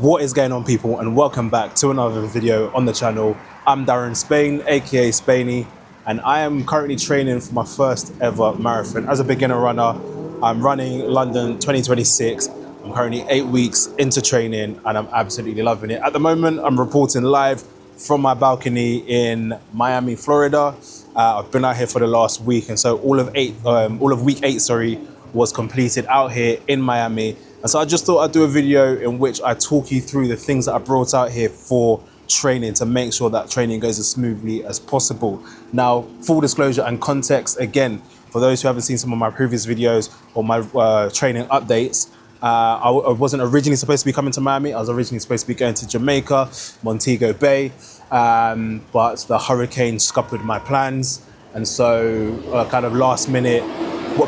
What is going on, people, and welcome back to another video on the channel. I'm Darren Spain, aka Spainey, and I am currently training for my first ever marathon. As a beginner runner, I'm running London 2026. I'm currently 8 weeks into training and I'm absolutely loving it. At the moment, I'm reporting live from my balcony in Miami, Florida. I've been out here for the last week, and so all of week 8, was completed out here in Miami. And so I just thought I'd do a video in which I talk you through the things that I brought out here for training to make sure that training goes as smoothly as possible. Now, full disclosure and context, again, for those who haven't seen some of my previous videos or my training updates, I wasn't originally supposed to be coming to Miami. I was originally supposed to be going to Jamaica, Montego Bay, but the hurricane scuppered my plans. And so kind of last minute,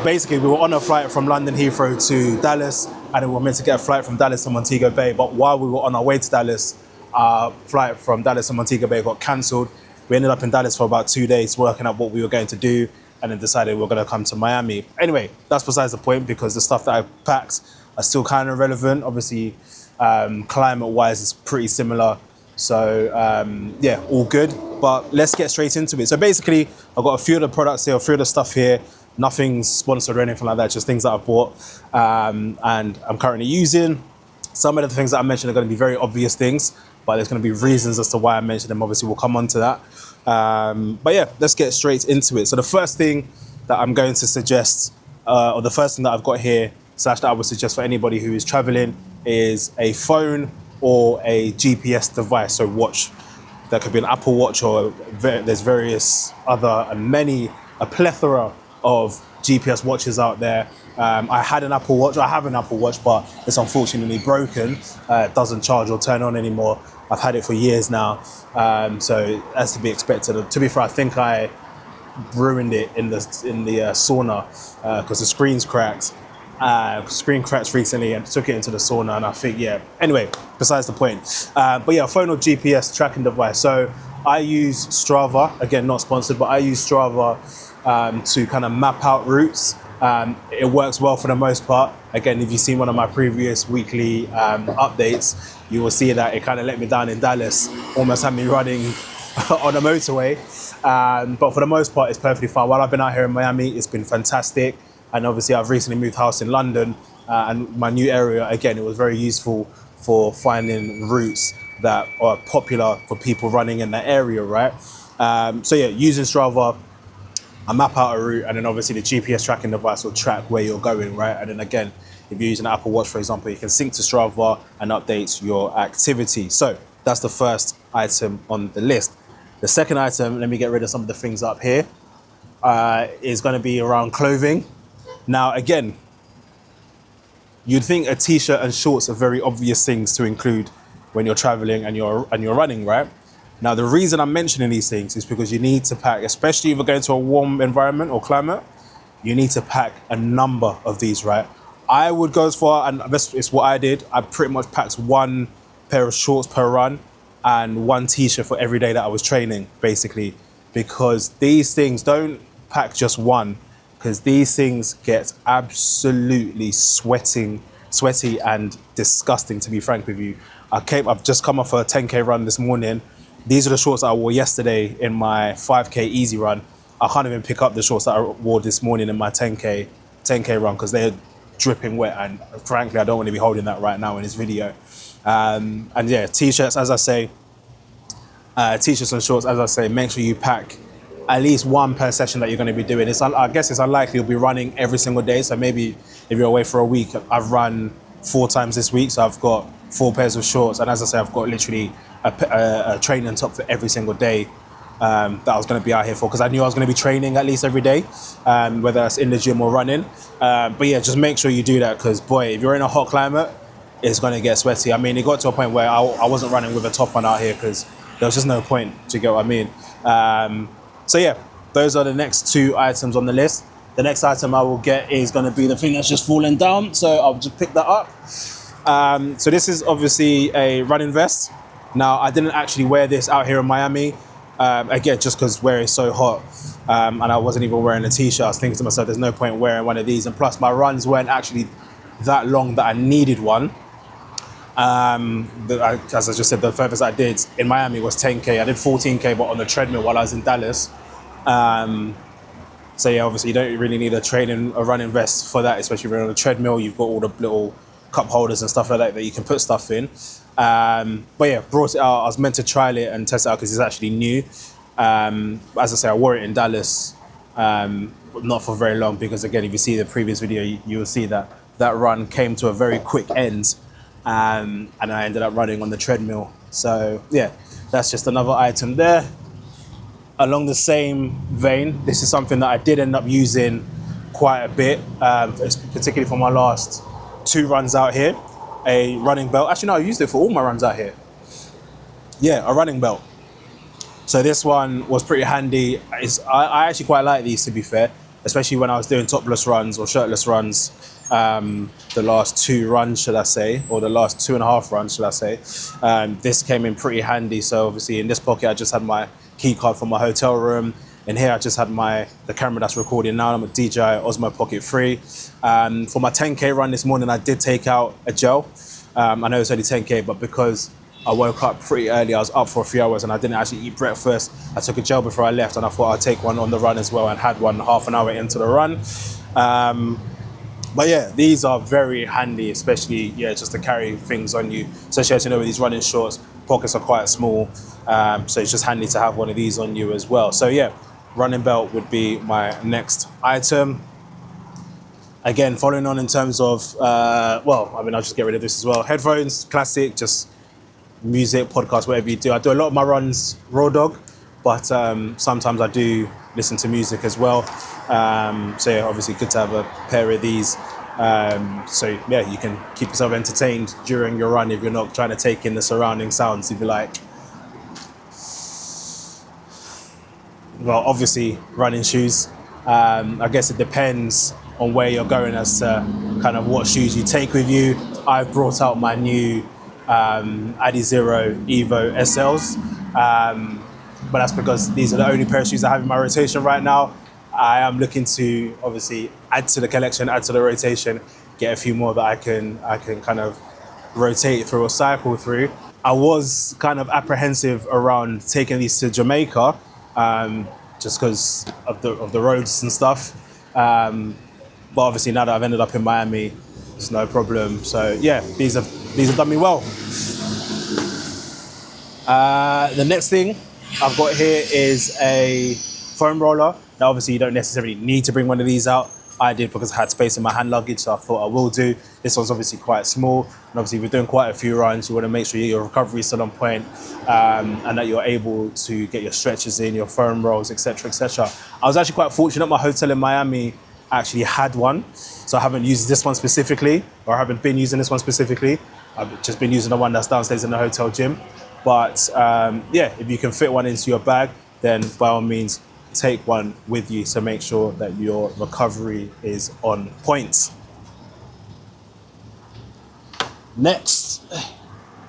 basically we were on a flight from London Heathrow to Dallas, and then we were meant to get a flight from Dallas to Montego Bay. But while we were on our way to Dallas, our flight from Dallas to Montego Bay got cancelled. We ended up in Dallas for about 2 days working out what we were going to do, and then decided we were going to come to Miami. Anyway, that's besides the point, because the stuff that I packed are still kind of relevant. Obviously, climate-wise, it's pretty similar. So yeah, all good. But let's get straight into it. So basically, I've got a few of the products here, a few of the stuff here. Nothing's sponsored or anything like that, just things that I've bought and I'm currently using. Some of the things that I mentioned are going to be very obvious things, but there's going to be reasons as to why I mentioned them. Obviously, we'll come on to that. But yeah, let's get straight into it. So the first thing that I'm going to suggest, or the first thing that I've got here, that I would suggest for anybody who is traveling, is a phone or a GPS device. So watch, that could be an Apple Watch, or there's various other and a plethora of GPS watches out there. I had an Apple Watch, I have an Apple Watch, but it's unfortunately broken. It doesn't charge or turn on anymore. I've had it for years now, so that's to be expected. To be fair, I think I ruined it in the sauna because the screen's cracked. Screen cracks recently and took it into the sauna, and I think, yeah, anyway, besides the point. But yeah, phone or GPS tracking device. So I use Strava, again, not sponsored, but I use Strava to kind of map out routes. It works well for the most part. Again, if you've seen one of my previous weekly updates, you will see that it kind of let me down in Dallas, almost had me running on a motorway. But for the most part, it's perfectly fine. While I've been out here in Miami, it's been fantastic. And obviously, I've recently moved house in London, and my new area, again, it was very useful for finding routes that are popular for people running in that area, right? So yeah, using Strava, I map out a route, and then obviously the GPS tracking device will track where you're going, right? And then again, if you're using an Apple Watch, for example, you can sync to Strava and update your activity. So that's the first item on the list. The second item, let me get rid of some of the things up here, is going to be around clothing. Now, again, you'd think a t-shirt and shorts are very obvious things to include when you're traveling and you're running, right? Now, the reason I'm mentioning these things is because you need to pack, especially if you're going to a warm environment or climate, you need to pack a number of these, right? I would go as far, and it's what I did. I pretty much packed one pair of shorts per run and one t-shirt for every day that I was training, basically, because these things, don't pack just one, because these things get absolutely sweaty and disgusting, to be frank with you. I've just come off a 10K run this morning. These are the shorts that I wore yesterday in my 5K easy run. I can't even pick up the shorts that I wore this morning in my 10K run because they're dripping wet, and frankly, I don't want to be holding that right now in this video. And yeah, t-shirts, as I say, t-shirts and shorts, as I say, make sure you pack at least one per session that you're going to be doing. I guess it's unlikely you'll be running every single day. So maybe if you're away for a week, I've run 4 times this week. So I've got 4 pairs of shorts. And as I say, I've got literally a training top for every single day that I was going to be out here for, because I knew I was going to be training at least every day, whether that's in the gym or running. But yeah, just make sure you do that, because boy, if you're in a hot climate, it's going to get sweaty. I mean, it got to a point where I wasn't running with a top on out here because there was just no point, to get what I mean. So yeah, those are the next 2 items on the list. The next item I will get is going to be the thing that's just fallen down, so I'll just pick that up. So this is obviously a running vest. Now, I didn't actually wear this out here in Miami, again, just because where it's so hot, and I wasn't even wearing a t-shirt. I was thinking to myself, there's no point wearing one of these, and plus my runs weren't actually that long that I needed one. As I just said, the furthest I did in Miami was 10K. I did 14K, but on the treadmill while I was in Dallas. So yeah, obviously you don't really need a running vest for that, especially if you're on a treadmill. You've got all the little cup holders and stuff like that that you can put stuff in. But yeah, brought it out. I was meant to trial it and test it out because it's actually new. As I say, I wore it in Dallas, not for very long because again, if you see the previous video, you will see that that run came to a very quick end, and I ended up running on the treadmill. So yeah, that's just another item there. Along the same vein, this is something that I did end up using quite a bit, particularly for my last 2 runs out here. A running belt. Actually, no, I used it for all my runs out here. Yeah, a running belt. So this one was pretty handy. I actually quite like these, to be fair, especially when I was doing topless runs or shirtless runs. The last 2 runs, should I say, or the last 2.5 runs, should I say. This came in pretty handy. So obviously in this pocket, I just had my key card for my hotel room. In here, I just had the camera that's recording now. I'm a DJI Osmo Pocket 3. For my 10K run this morning, I did take out a gel. I know it's only 10K, but because I woke up pretty early, I was up for a few hours and I didn't actually eat breakfast. I took a gel before I left and I thought I'd take one on the run as well, and had one half an hour into the run. But yeah, these are very handy, especially just to carry things on you. Especially as you know, with these running shorts, pockets are quite small, so it's just handy to have one of these on you as well. So yeah, running belt would be my next item. Again, following on in terms of, I'll just get rid of this as well. Headphones, classic, just music, podcast, whatever you do. I do a lot of my runs raw dog, but sometimes I do listen to music as well. So yeah, obviously good to have a pair of these. So yeah, you can keep yourself entertained during your run if you're not trying to take in the surrounding sounds, if you like. Well, obviously running shoes. I guess it depends on where you're going as to kind of what shoes you take with you. I've brought out my new Adizero Evo SLs, but that's because these are the only pair of shoes I have in my rotation right now. I am looking to obviously add to the collection, add to the rotation, get a few more that I can kind of rotate through or cycle through. I was kind of apprehensive around taking these to Jamaica, just because of the roads and stuff. But obviously now that I've ended up in Miami, it's no problem. So yeah, these have done me well. The next thing I've got here is a foam roller. Now obviously you don't necessarily need to bring one of these out. I did because I had space in my hand luggage, so I thought I will do. This one's obviously quite small, and obviously if you're doing quite a few runs, you want to make sure your recovery is still on point, and that you're able to get your stretches in, your foam rolls, etc., etc. I was actually quite fortunate. My hotel in Miami actually had one, so I haven't used this one specifically, or I haven't been using this one specifically. I've just been using the one that's downstairs in the hotel gym. But yeah, if you can fit one into your bag, then by all means, take one with you to make sure that your recovery is on point. Next,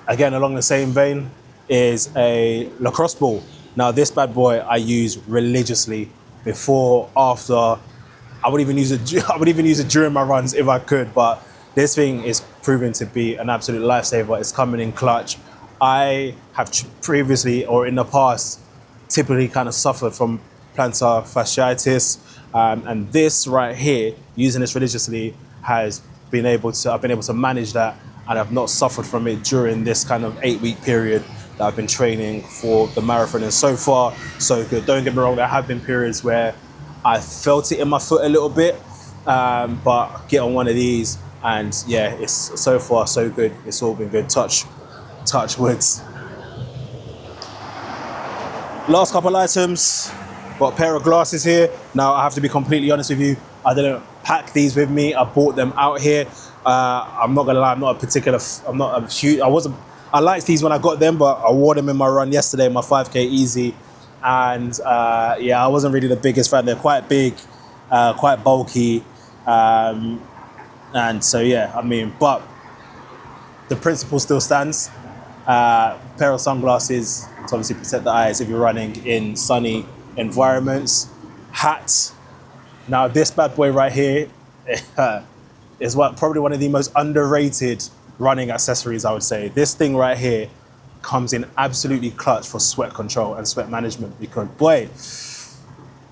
again along the same vein, is a lacrosse ball. Now this bad boy I use religiously before, after. I would even use it during my runs if I could, but this thing is proven to be an absolute lifesaver. It's coming in clutch. I have previously, or in the past, typically kind of suffered from plantar fasciitis, and this right here, using this religiously, I've been able to manage that, and I've not suffered from it during this kind of 8-week period that I've been training for the marathon. And so far, so good. Don't get me wrong, there have been periods where I felt it in my foot a little bit, but get on one of these and yeah, it's so far so good. It's all been good. Touch woods. Last couple items. Got a pair of glasses here. Now I have to be completely honest with you, I didn't pack these with me. I bought them out here. I'm not gonna lie, I liked these when I got them, but I wore them in my run yesterday, my 5K easy. And yeah, I wasn't really the biggest fan. They're quite big, quite bulky. And so yeah, I mean, but the principle still stands. Pair of sunglasses to obviously protect the eyes if you're running in sunny environments. Hat. Now this bad boy right here is probably one of the most underrated running accessories, I would say. This thing right here comes in absolutely clutch for sweat control and sweat management, because boy,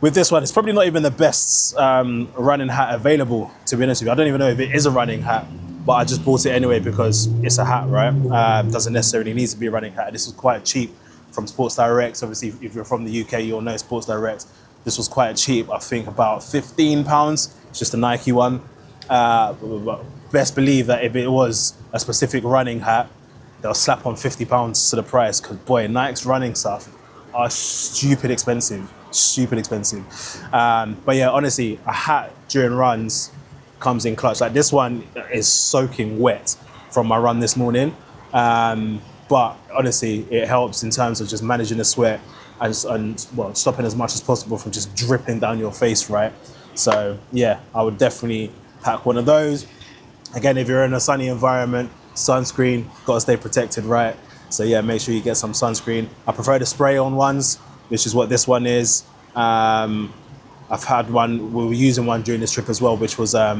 with this one, it's probably not even the best running hat available, to be honest with you. I don't even know if it is a running hat, but I just bought it anyway because it's a hat, right? Doesn't necessarily need to be a running hat. This was quite cheap from Sports Direct. Obviously, if you're from the UK, you'll know Sports Direct. This was quite cheap, I think about £15. It's just a Nike one. But best believe that if it was a specific running hat, they'll slap on £50 to the price, because boy, Nike's running stuff are stupid expensive. But yeah, honestly, a hat during runs comes in clutch. Like this one is soaking wet from my run this morning. But honestly, it helps in terms of just managing the sweat and well, stopping as much as possible from just dripping down your face, right? So yeah, I would definitely pack one of those. Again, if you're in a sunny environment, sunscreen, gotta stay protected, right? So yeah, make sure you get some sunscreen. I prefer the spray-on ones, which is what this one is. I've had one, we were using one during this trip as well, which was that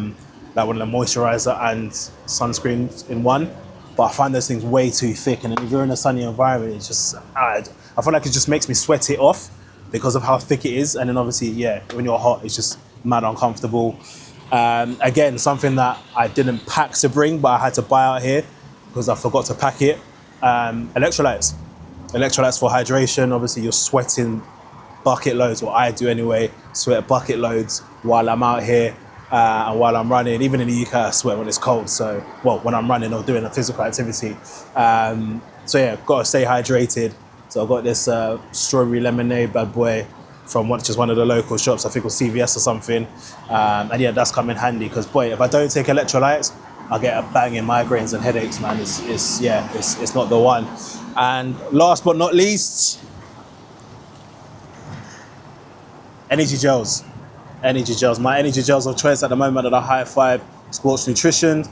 one, the moisturizer and sunscreen in one. But I find those things way too thick, and if you're in a sunny environment, it's just, I feel like it just makes me sweat it off because of how thick it is. And then obviously, yeah, when you're hot, it's just mad uncomfortable. Again, something that I didn't pack to bring, but I had to buy out here because I forgot to pack it. Electrolytes for hydration. Obviously, you're sweating bucket loads, or I do anyway, sweat bucket loads while I'm out here and while I'm running. Even in the UK, I sweat when it's cold. So, well, when I'm running or doing a physical activity. So yeah, got to stay hydrated. So I've got this strawberry lemonade bad boy from just one of the local shops. I think it was CVS or something. And yeah, that's come in handy because boy, if I don't take electrolytes, I'll get a banging migraines and headaches, man. It's not the one. And last but not least, energy gels. My energy gels of choice at the moment are the High Five Sports Nutrition.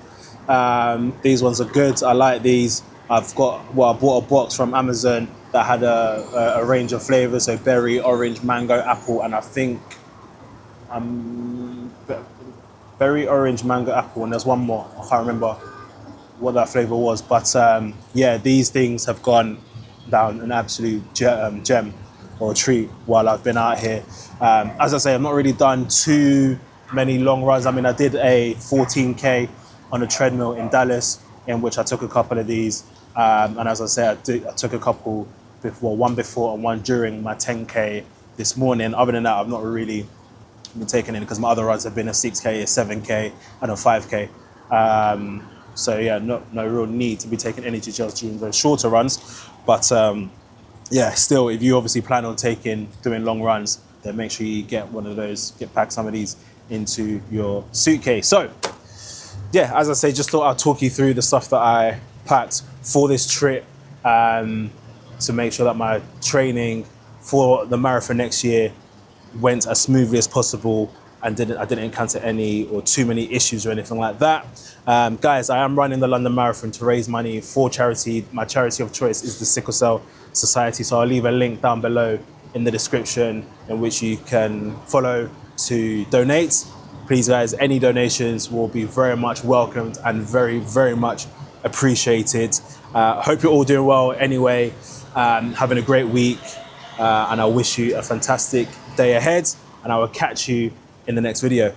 These ones are good. I like these. I bought a box from Amazon that had a range of flavors, so berry, orange, mango, apple, and I think berry, orange, mango, apple, and there's one more. I can't remember what that flavor was, but yeah, these things have gone down an absolute gem or a treat while I've been out here. As I say, I've not really done too many long runs. I mean, I did a 14K on a treadmill in Dallas, in which I took a couple of these. And as I say, I took a couple before, one before and one during my 10K this morning. Other than that, I've not really been taking in because my other runs have been a 6K, a 7K, and a 5K. So yeah, no real need to be taking energy gels during those shorter runs. But yeah, still, if you obviously plan on doing long runs, then make sure you get one of those, pack some of these into your suitcase. So yeah, as I say, just thought I'd talk you through the stuff that I packed for this trip to make sure that my training for the marathon next year went as smoothly as possible and I didn't encounter any or too many issues or anything like that. Guys, I am running the London Marathon to raise money for charity. My charity of choice is the Sickle Cell Society, so I'll leave a link down below in the description in which you can follow to donate. Please guys, any donations will be very much welcomed and very, very much appreciated. Hope you're all doing well anyway, having a great week, and I wish you a fantastic day ahead, and I will catch you in the next video.